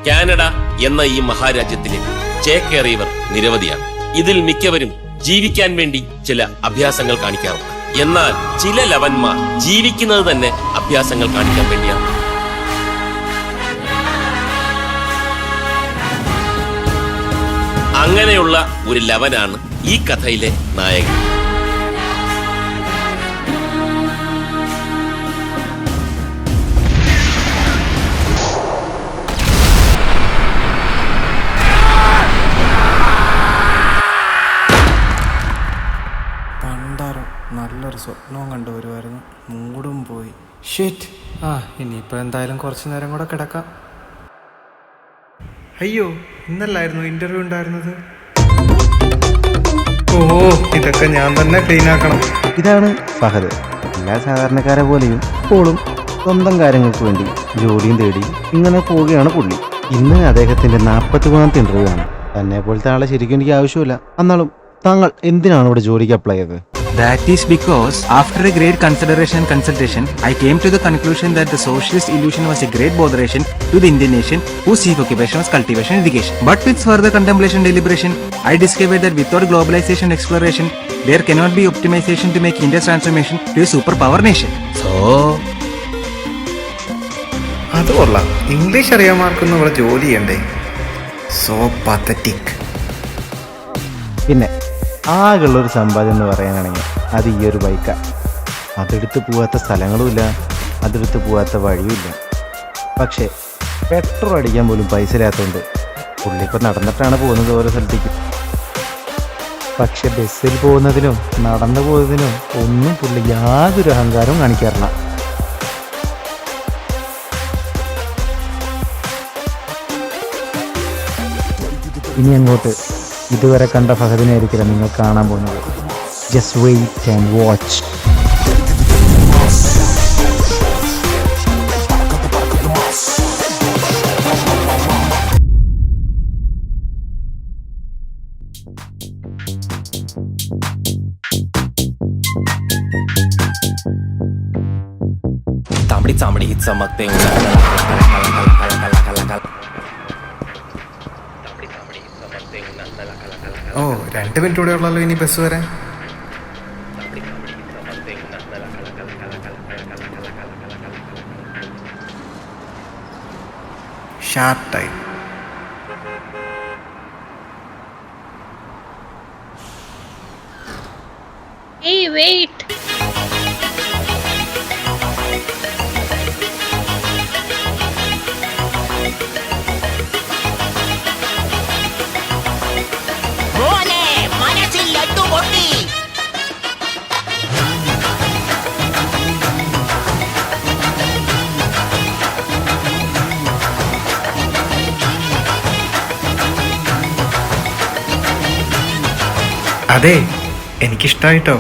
Canada എന്ന ഈ മഹാരാജ്യത്തിലെ ചേക്കേറിയവർ നിരവധിയാണ്. ഇതിൽ മിക്കവരും ജീവിക്കാൻ വേണ്ടി ചില അഭ്യാസങ്ങൾ കാണിക്കാറുണ്ട്. എന്നാൽ ചില ലവന്മാർ ജീവിക്കുന്നത് തന്നെ അഭ്യാസങ്ങൾ കാണിക്കാൻ വേണ്ടിയാണ്. അങ്ങനെയുള്ള ഒരു ലവനാണ് ഈ കഥയിലെ നായകൻ. നല്ലൊരു സ്വപ്നവും കണ്ടുവരുമായിരുന്നു. മൂടും പോയി. ഷിറ്റ്. ഇനിയിപ്പോൾ എന്തായാലും കുറച്ച് നേരം കൂടെ കിടക്കാം. അയ്യോ, ഇന്നല്ലായിരുന്നു ഇന്റർവ്യൂ ഉണ്ടായിരുന്നത്. ഓ, ഇതൊക്കെ ഞാൻ തന്നെ ക്ലീൻ ആക്കണം. ഇതാണ് ഫഹദ്. എല്ലാ സാധാരണക്കാരെ പോലെയും ഇപ്പോഴും സ്വന്തം കാര്യങ്ങൾക്ക് വേണ്ടി ജോലിയും തേടി ഇങ്ങനെ പോവുകയാണ് പുള്ളി. ഇന്ന് അദ്ദേഹത്തിന്റെ 43ാമത്തെ ഇന്റർവ്യൂ ആണ്. തന്നെ പോലത്തെ ആളെ ശരിക്കും എനിക്ക് ആവശ്യമില്ല. എന്നാലും താങ്കൾ എന്തിനാണ് ഇവിടെ ജോലിക്ക് അപ്ലൈ ചെയ്തത്? That is because after a great consideration and consultation, I came to the conclusion that the socialist illusion was a great botheration to the Indian nation whose chief occupation was cultivation and education. But with further contemplation and deliberation, I discovered that without globalization and exploration, there cannot be optimization to make India's transformation to a superpower nation. So... അത് കൊള്ളാം. English അറിയാമാർക്കൊന്നും ഇവിടെ ജോലി ചെയ്യണ്ടേ? So pathetic. പിന്നെ ആകെയുള്ളൊരു സമ്പാദ്യം എന്ന് പറയാനാണെങ്കിൽ അത് ഈ ഒരു ബൈക്കാണ്. അതെടുത്ത് പോകാത്ത സ്ഥലങ്ങളുമില്ല, അതെടുത്ത് പോകാത്ത വഴിയുമില്ല. പക്ഷേ പെട്രോൾ അടിക്കാൻ പോലും പൈസ ഇല്ലാത്തതുകൊണ്ട് പുള്ളി ഇപ്പം നടന്നിട്ടാണ് പോകുന്നത് ഓരോ സ്ഥലത്തേക്ക്. പക്ഷെ ബസ്സിൽ പോകുന്നതിനും നടന്നു പോകുന്നതിനും ഒന്നും പുള്ളി യാതൊരു അഹങ്കാരവും കാണിക്കാറില്ല. ഇനി അങ്ങോട്ട് ഇതുവരെ കണ്ട ഫഹദിനെ ആയിരിക്കില്ല നിങ്ങൾ കാണാൻ പോകുന്നത്. Just wait and watch. तांबड़ी चामड़ी चमकते ഓ, 2 മിനിറ്റ് കൂടെ ഉള്ളല്ലോ ഇനി ബസ് വരാൻ. ഷാർട്ടായി. Hey, wait. അതെ, എനിക്കിഷ്ടായിട്ടോ.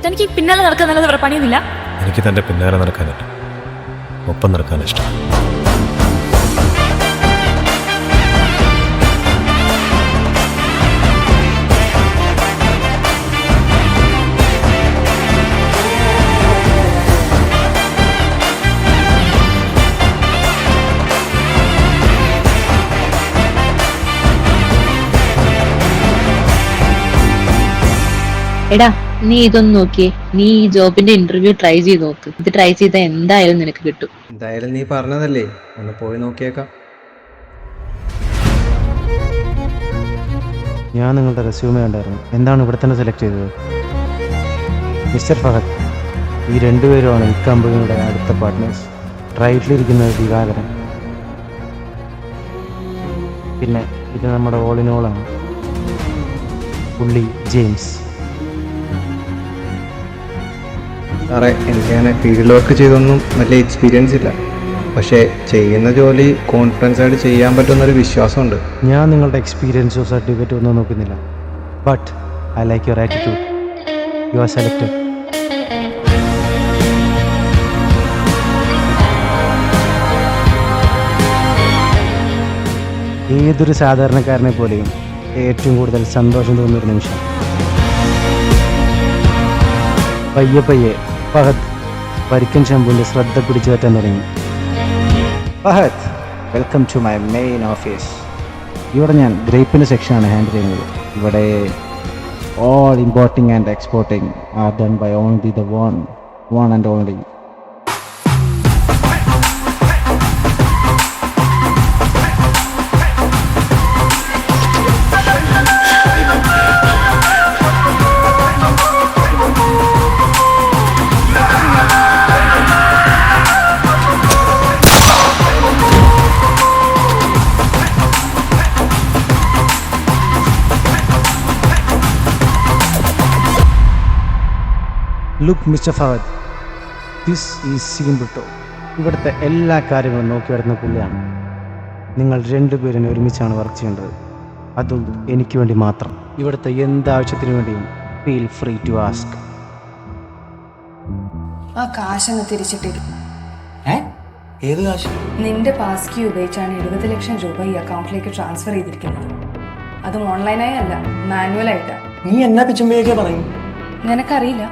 തനിക്ക് പിന്നാലെ നടക്കാൻ നല്ലത് വേറെ പണിയൊന്നുമില്ല. എനിക്ക് തൻ്റെ പിന്നാലെ നടക്കാനല്ല, ഒപ്പം നടക്കാൻ ഇഷ്ടം. എടാ, നീ ഇതൊന്ന് നോക്കിയേ. നീ ഈ ജോബിന്റെ ഇന്റർവ്യൂ ട്രൈ ചെയ്ത് നോക്ക്. ഇത് ട്രൈ ചെയ്താൽ എന്തായാലും നിനക്ക് കിട്ടും. എന്തായാലും നീ പറഞ്ഞതല്ലേ, ഒന്ന് പോയി നോക്കിയേക്കാം. ഞാൻ നിങ്ങളുടെ റെസ്യൂമേ ഉണ്ടായിരുന്നു. എന്താണ് ഇവിടെ തന്നെ സെലക്ട് ചെയ്തത്? മിസ്റ്റർ ഫഹദ്, ഈ 2 പേരുമാണ് ഈ കമ്പനിയുടെ അടുത്ത പാർട്ട്നേഴ്സ്. റൈറ്റിലിരിക്കുന്നത് ദിവാകരൻ, പിന്നെ ഇത് നമ്മുടെ ഓൾ ഇൻ ഓളാണ് പുള്ളി ജെയിംസ്. സാറേ, എനിക്കങ്ങനെ ഫീൽഡ് വർക്ക് ചെയ്തൊന്നും വലിയ എക്സ്പീരിയൻസ് ഇല്ല. പക്ഷേ ചെയ്യുന്ന ജോലി കോൺഫിഡൻസ് ആയിട്ട് ചെയ്യാൻ പറ്റുന്നൊരു വിശ്വാസമുണ്ട്. ഞാൻ നിങ്ങളുടെ എക്സ്പീരിയൻസോ സർട്ടിഫിക്കറ്റോ ഒന്നും നോക്കുന്നില്ല. But I like your attitude. You are selected. ഏതൊരു സാധാരണക്കാരനെ പോലെയും ഏറ്റവും കൂടുതൽ സന്തോഷം തോന്നുന്നൊരു നിമിഷം. പയ്യെ പയ്യെ ഫഹദ് പരിക്കൻ ശംഭുവിൻ്റെ ശ്രദ്ധ പിടിച്ചു പറ്റാൻ തുടങ്ങി. Fahad, welcome to my main office. ഇവിടെ ഞാൻ ഗ്രേപ്പിൻ്റെ സെക്ഷനാണ് ഹാൻഡിൽ ചെയ്യുന്നത്. ഇവിടെ all importing and exporting are done by only the one and only. Look mister Fahad, this is Sean Britto. ഇവിടുത്തെ എല്ലാ കാര്യങ്ങളും നോക്കി വരുന്ന പുള്ളിയാണ്. നിങ്ങൾ രണ്ടുപേരും ഒരുമിച്ചാണ് വർക്ക് ചെയ്യേണ്ടത്, അതും എനിക്ക് വേണ്ടി മാത്രം. ഇവിടുത്തെ എന്താവശ്യത്തിന് വേണ്ടിയും ഫീൽ ഫ്രീ ടു ആസ്ക്. ആ കാശങ്ങ് തിരിച്ചിട്ടില്ല. ഏത് കാശ്? നിന്റെ പാസ് കീ ഉപയോഗിച്ചാണ് 70 ലക്ഷം രൂപ ഈ അക്കൗണ്ടിലേക്ക് ട്രാൻസ്ഫർ ചെയ്തിരിക്കുന്നത്. അതും ഓൺലൈനായി അല്ല, മാനുവലായിട്ടാ. നീ എന്നാ പിച്ചുമ്പയൊക്കെ പറയും? നിനക്കറിയില്ല?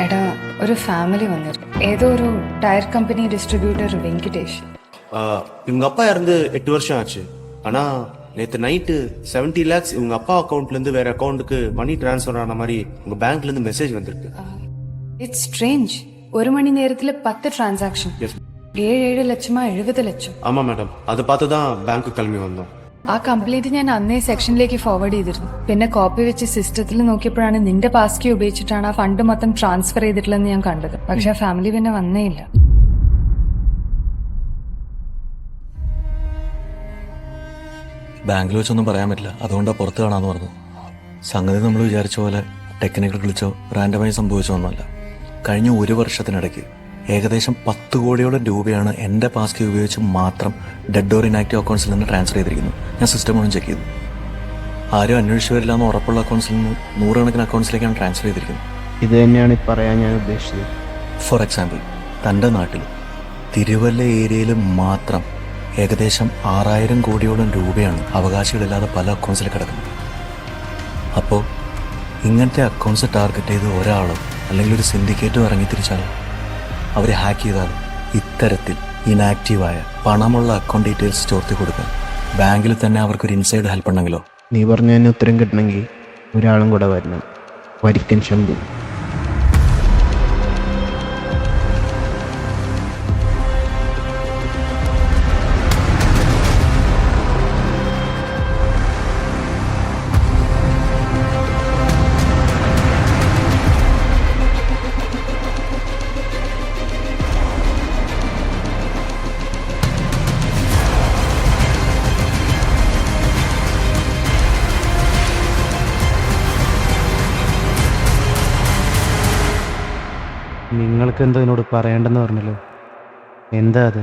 എടാ, ഒരു ഫാമിലി വന്നിരുന്നു. ஏதோ ஒரு டயர் கம்பெனி டிஸ்ட்ரிபியூட்டர் வெங்கடேஷ். இவங்க அப்பா இறந்து 8 வருஷம் ஆச்சு. ஆனா நேற்று நைட்டு 70 lakhs இவங்க அப்பா அக்கௌண்ட்ல இருந்து வேற அக்கௌண்ட்டுக்கு மணி டிரான்ஸ்ஃபர் ஆன மாதிரி உங்க பேங்க்ல இருந்து மெசேஜ் வந்திருக்கு. It's strange. ஒரு மணி நேரத்துல 10 டிரான்சாக்ஷன். 7 ലക്ഷമാ 70 ലക്ഷം. ஆமா மேடம், அதை பார்த்து தான் பேங்க்கு கிளம்பி வந்தோம். ആ കംപ്ലൈന്റ് ഞാൻ അന്നേ സെക്ഷനിലേക്ക് ഫോർവേഡ് ചെയ്തിരുന്നു. പിന്നെ കോപ്പി വെച്ച് സിസ്റ്റത്തിൽ നോക്കിയപ്പോഴാണ് നിന്റെ പാസ് കീ ഉപയോഗിച്ചിട്ടാണ് ആ ഫണ്ട് മൊത്തം ട്രാൻസ്ഫർ ചെയ്തിട്ടില്ലെന്ന് ഞാൻ കണ്ടത്. പക്ഷെ ആ ഫാമിലി പിന്നെ വന്നേ ഇല്ല. ബാങ്കിൽ വെച്ചൊന്നും പറയാൻ പറ്റില്ല, അതുകൊണ്ടാണ് പുറത്ത് കാണാമെന്ന് പറഞ്ഞു. സംഗതി നമ്മൾ വിചാരിച്ച പോലെ ടെക്നിക്കൽ ഗ്ലിച്ചോ റാൻഡമായി സംഭവിച്ചോ ഒന്നുമല്ല. കഴിഞ്ഞ 1 വർഷത്തിനിടയ്ക്ക് ഏകദേശം 10 കോടിയോളം രൂപയാണ് എൻ്റെ പാസ് കീ ഉപയോഗിച്ച് മാത്രം ഡെഡ് ഓർ ഇനാക്റ്റീവ് അക്കൗണ്ട്സിൽ നിന്ന് ട്രാൻസ്ഫർ ചെയ്തിരിക്കുന്നു. ഞാൻ സിസ്റ്റം മുഴുവൻ ചെക്ക് ചെയ്തു. ആരും അന്വേഷിച്ച് വരില്ല എന്ന് ഉറപ്പുള്ള അക്കൗണ്ട്സിൽ നിന്ന് 100 കണക്കിന് അക്കൗണ്ട്സിലേക്കാണ് ട്രാൻസ്ഫർ ചെയ്തിരിക്കുന്നത്. ഇത് തന്നെയാണ് പറയാൻ ഞാൻ ഉദ്ദേശിച്ചത്. ഫോർ എക്സാമ്പിൾ, തൻ്റെ നാട്ടിൽ തിരുവല്ല ഏരിയയിൽ മാത്രം ഏകദേശം 6000 കോടിയോളം രൂപയാണ് അവകാശികളില്ലാതെ പല അക്കൗണ്ട്സിൽ കിടക്കുന്നത്. അപ്പോൾ ഇങ്ങനത്തെ അക്കൗണ്ട്സ് ടാർഗറ്റ് ചെയ്ത് ഒരാളോ അല്ലെങ്കിൽ ഒരു സിൻഡിക്കേറ്റോ ഇറങ്ങി തിരിച്ചാലോ അവർ ഹാക്ക് ചെയ്താൽ ഇത്തരത്തിൽ ഇനാക്റ്റീവായ പണമുള്ള അക്കൗണ്ട് ഡീറ്റെയിൽസ് ചോർത്തി കൊടുക്കാൻ ബാങ്കിൽ തന്നെ അവർക്കൊരു ഇൻസൈഡ് ഹെൽപ്പ് ഉണ്ടെങ്കിലോ? നീ പറഞ്ഞതിന് ഉത്തരം കിട്ടണമെങ്കിൽ ഒരാളും കൂടെ വരണം, വരിക്കൻ ശംഭു. നിങ്ങൾക്ക് എന്തോ എന്നോട് പറയണ്ടെന്ന് പറഞ്ഞല്ലോ, എന്താ അത്?